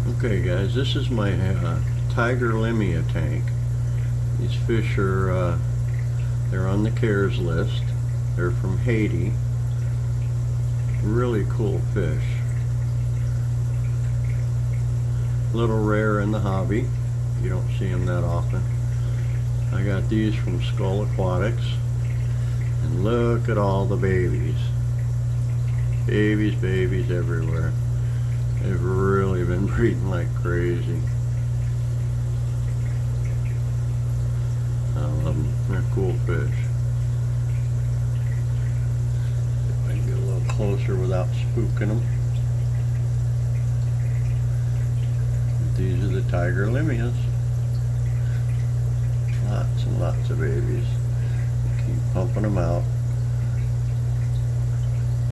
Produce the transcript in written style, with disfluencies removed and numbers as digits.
Okay guys, this is my tiger limia tank. These fish are they're on the CARES list. They're from Haiti. Really cool fish. A little rare in the hobby. You don't see them that often. I got these from Skull Aquatics. And look at all the babies. Babies everywhere. They've really been breeding like crazy. I love them. They're cool fish. I can get a little closer without spooking them. But these are the tiger limias. Lots and lots of babies. Keep pumping them out.